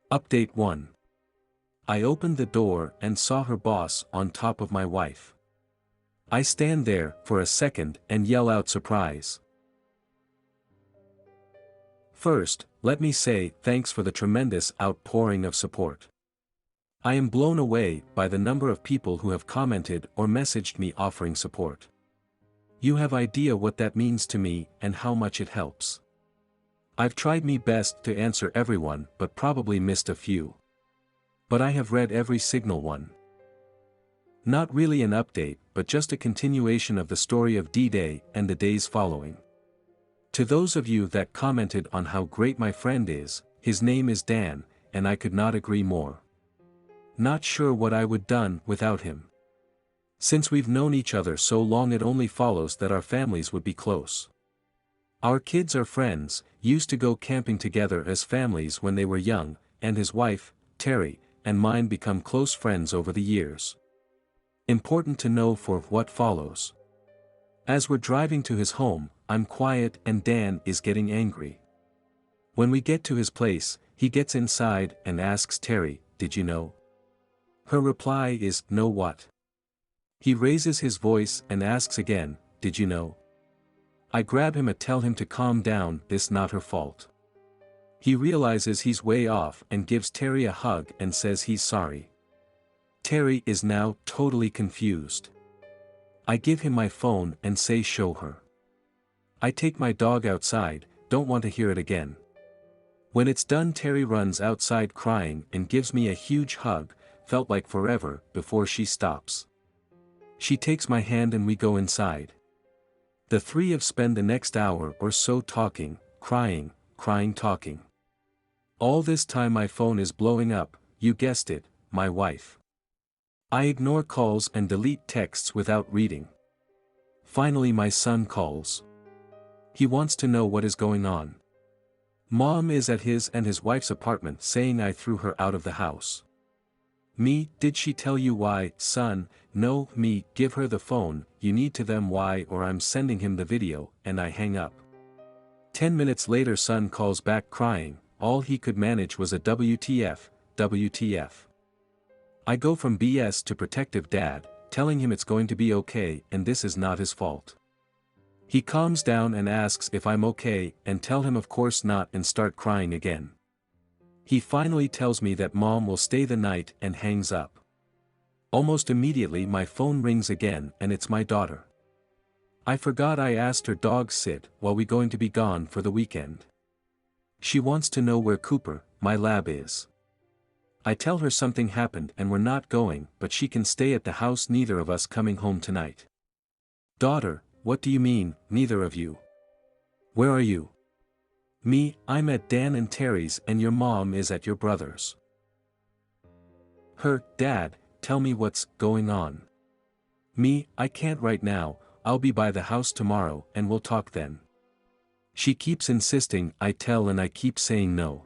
Update 1. I opened the door and saw her boss on top of my wife. I stand there for a second and yell out surprise. First, let me say thanks for the tremendous outpouring of support. I am blown away by the number of people who have commented or messaged me offering support. You have idea what that means to me and how much it helps. I've tried me best to answer everyone but probably missed a few. But I have read every signal one. Not really an update, but just a continuation of the story of D-Day and the days following. To those of you that commented on how great my friend is, his name is Dan, and I could not agree more. Not sure what I would done without him. Since we've known each other so long, it only follows that our families would be close. Our kids are friends, used to go camping together as families when they were young, and his wife, Terry, and mine become close friends over the years. Important to know for what follows. As we're driving to his home, I'm quiet and Dan is getting angry. When we get to his place, he gets inside and asks Terry, "Did you know?" Her reply is, "No what?" He raises his voice and asks again, "Did you know?" I grab him and tell him to calm down, this not her fault. He realizes he's way off and gives Terry a hug and says he's sorry. Terry is now totally confused. I give him my phone and say show her. I take my dog outside, don't want to hear it again. When it's done, Terry runs outside crying and gives me a huge hug, felt like forever, before she stops. She takes my hand and we go inside. The three of spend the next hour or so talking, crying, talking. All this time my phone is blowing up, you guessed it, my wife. I ignore calls and delete texts without reading. Finally my son calls. He wants to know what is going on. Mom is at his and his wife's apartment saying I threw her out of the house. Me, did she tell you why, son? No, me, give her the phone, you need to them why, or I'm sending him the video, and I hang up. 10 minutes later son calls back crying, all he could manage was a WTF, WTF. I go from BS to protective dad, telling him it's going to be okay and this is not his fault. He calms down and asks if I'm okay and tell him of course not and start crying again. He finally tells me that mom will stay the night and hangs up. Almost immediately my phone rings again and it's my daughter. I forgot I asked her dog sit while we going to be gone for the weekend. She wants to know where Cooper, my lab, is. I tell her something happened and we're not going, but she can stay at the house, neither of us coming home tonight. Daughter, what do you mean, neither of you? Where are you? Me, I'm at Dan and Terry's and your mom is at your brother's. Her, Dad, tell me what's going on. Me, I can't right now, I'll be by the house tomorrow and we'll talk then. She keeps insisting, I tell and I keep saying no.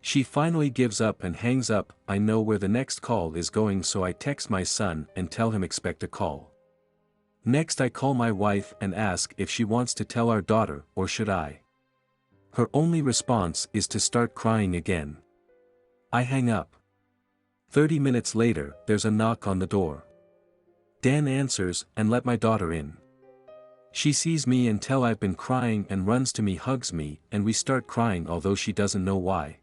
She finally gives up and hangs up. I know where the next call is going, so I text my son and tell him expect a call. Next I call my wife and ask if she wants to tell our daughter or should I. Her only response is to start crying again. I hang up. 30 minutes later, there's a knock on the door. Dan answers and let my daughter in. She sees me and tell I've been crying and runs to me, hugs me, and we start crying although she doesn't know why.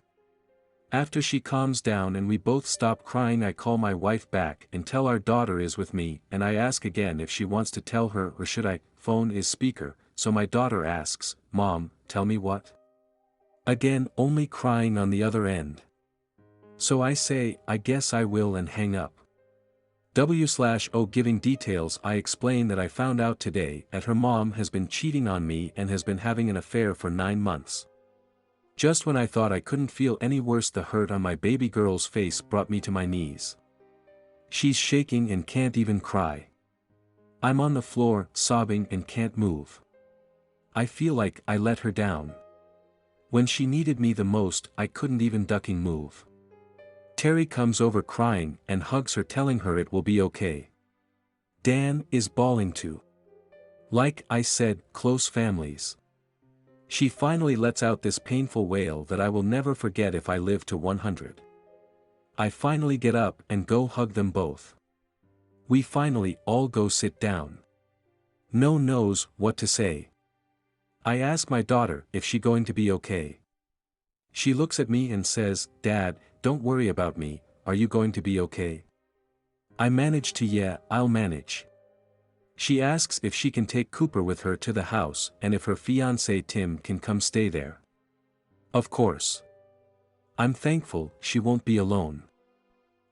After she calms down and we both stop crying, I call my wife back and tell our daughter is with me, and I ask again if she wants to tell her or should I. Phone is speaker, so my daughter asks, Mom, tell me what? Again, only crying on the other end. So I say, I guess I will, and hang up. W/O giving details. I explain that I found out today that her mom has been cheating on me and has been having an affair for 9 months. Just when I thought I couldn't feel any worse, the hurt on my baby girl's face brought me to my knees. She's shaking and can't even cry. I'm on the floor, sobbing and can't move. I feel like I let her down. When she needed me the most, I couldn't even ducking move. Terry comes over crying and hugs her, telling her it will be okay. Dan is bawling too. Like I said, close families. She finally lets out this painful wail that I will never forget if I live to 100. I finally get up and go hug them both. We finally all go sit down. No knows what to say. I ask my daughter if she going to be okay. She looks at me and says, "Dad, don't worry about me, are you going to be okay?" I manage to "Yeah, I'll manage." She asks if she can take Cooper with her to the house and if her fiancé Tim can come stay there. Of course. I'm thankful she won't be alone.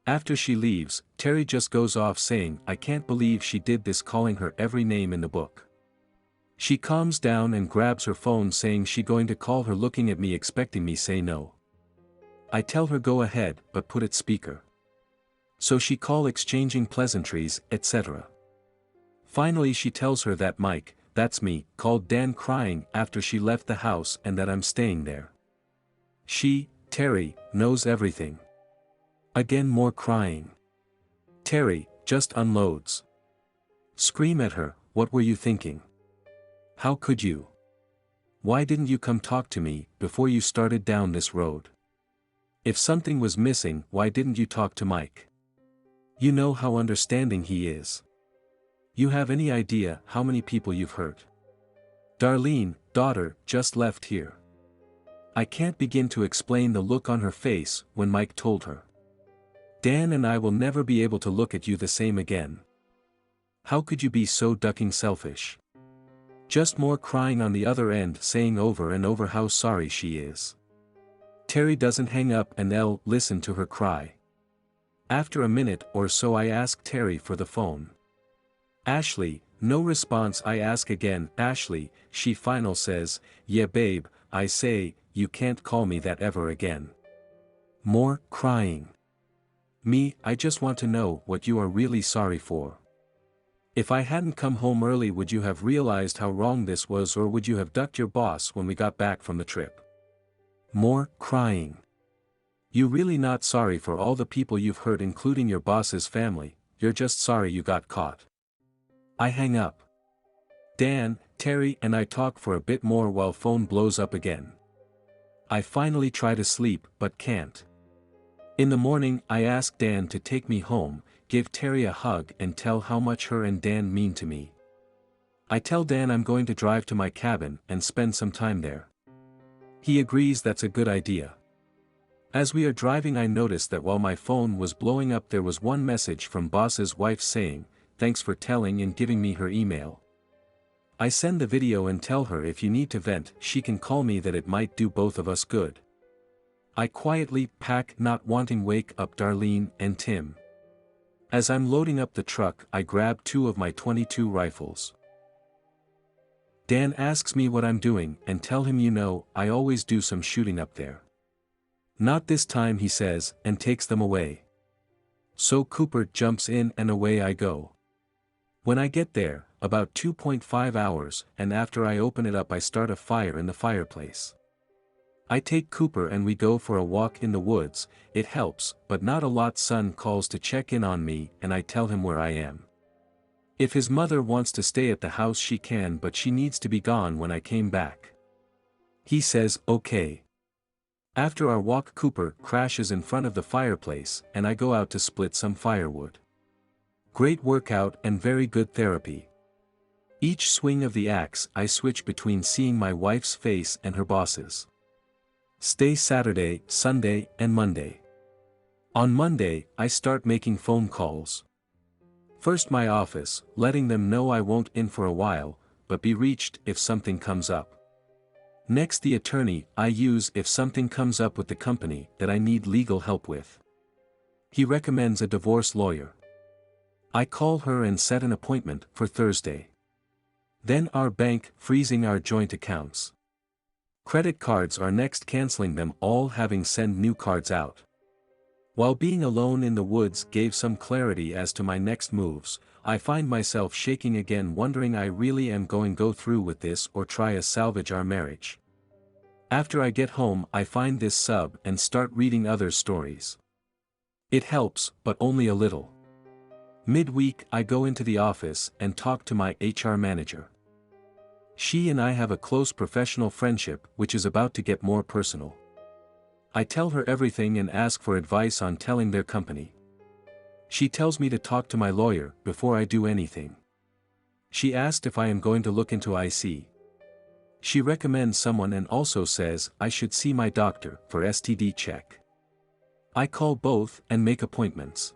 After she leaves, Terry just goes off saying I can't believe she did this, calling her every name in the book. She calms down and grabs her phone saying she going to call her, looking at me expecting me say no. I tell her go ahead but put it speaker. So she call, exchanging pleasantries, etc. Finally she tells her that Mike, that's me, called Dan crying after she left the house and that I'm staying there. She, Terry, knows everything. Again more crying. Terry just unloads. Scream at her, what were you thinking? How could you? Why didn't you come talk to me before you started down this road? If something was missing, why didn't you talk to Mike? You know how understanding he is. You have any idea how many people you've hurt? Darlene, daughter, just left here. I can't begin to explain the look on her face when Mike told her. Dan and I will never be able to look at you the same again. How could you be so ducking selfish? Just more crying on the other end, saying over and over how sorry she is. Terry doesn't hang up and I'll listen to her cry. After a minute or so I ask Terry for the phone. Ashley, no response. I ask again, Ashley, she final says, yeah babe, I say, you can't call me that ever again. More crying. Me, I just want to know what you are really sorry for. If I hadn't come home early, would you have realized how wrong this was, or would you have ducked your boss when we got back from the trip? More crying. You really not sorry for all the people you've hurt, including your boss's family, you're just sorry you got caught. I hang up. Dan, Terry and I talk for a bit more while phone blows up again. I finally try to sleep but can't. In the morning I ask Dan to take me home, give Terry a hug and tell how much her and Dan mean to me. I tell Dan I'm going to drive to my cabin and spend some time there. He agrees that's a good idea. As we are driving I noticed that while my phone was blowing up there was one message from boss's wife saying, thanks for telling and giving me her email. I send the video and tell her if you need to vent she can call me, that it might do both of us good. I quietly pack, not wanting wake up Darlene and Tim. As I'm loading up the truck I grab 2 of my .22 rifles. Dan asks me what I'm doing and tell him, you know, I always do some shooting up there. Not this time, he says, and takes them away. So Cooper jumps in and away I go. When I get there, about 2.5 hours, and after I open it up I start a fire in the fireplace. I take Cooper and we go for a walk in the woods. It helps, but not a lot. Son calls to check in on me and I tell him where I am. If his mother wants to stay at the house she can, but she needs to be gone when I came back. He says, okay. After our walk Cooper crashes in front of the fireplace and I go out to split some firewood. Great workout and very good therapy. Each swing of the axe I switch between seeing my wife's face and her boss's. Stay Saturday, Sunday, and Monday. On Monday, I start making phone calls. First my office, letting them know I won't in for a while, but be reached if something comes up. Next the attorney I use if something comes up with the company that I need legal help with. He recommends a divorce lawyer. I call her and set an appointment for Thursday. Then our bank freezing our joint accounts. Credit cards are next, canceling them all, having send new cards out. While being alone in the woods gave some clarity as to my next moves, I find myself shaking again, wondering I really am going go through with this or try to salvage our marriage. After I get home I find this sub and start reading other stories. It helps, but only a little. Midweek I go into the office and talk to my HR manager. She and I have a close professional friendship which is about to get more personal. I tell her everything and ask for advice on telling their company. She tells me to talk to my lawyer before I do anything. She asked if I am going to look into IC. She recommends someone and also says I should see my doctor for STD check. I call both and make appointments.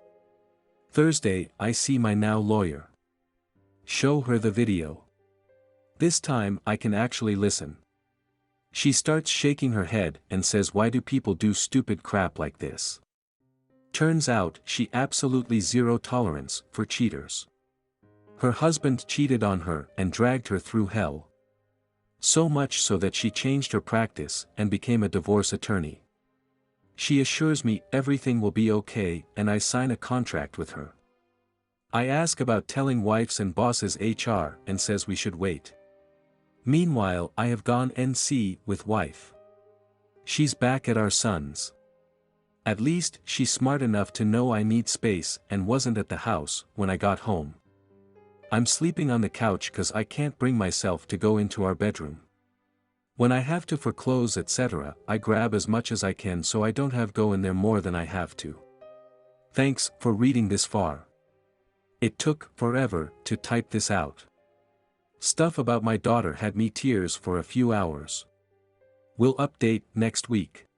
Thursday, I see my now lawyer. Show her the video. This time I can actually listen. She starts shaking her head and says, why do people do stupid crap like this? Turns out she absolutely zero tolerance for cheaters. Her husband cheated on her and dragged her through hell. So much so that she changed her practice and became a divorce attorney. She assures me everything will be okay and I sign a contract with her. I ask about telling wives and bosses HR and says we should wait. Meanwhile I have gone NC with wife. She's back at our son's. At least she's smart enough to know I need space and wasn't at the house when I got home. I'm sleeping on the couch cause I can't bring myself to go into our bedroom. When I have to for clothes etc. I grab as much as I can so I don't have go in there more than I have to. Thanks for reading this far. It took forever to type this out. Stuff about my daughter had me tears for a few hours. We'll update next week.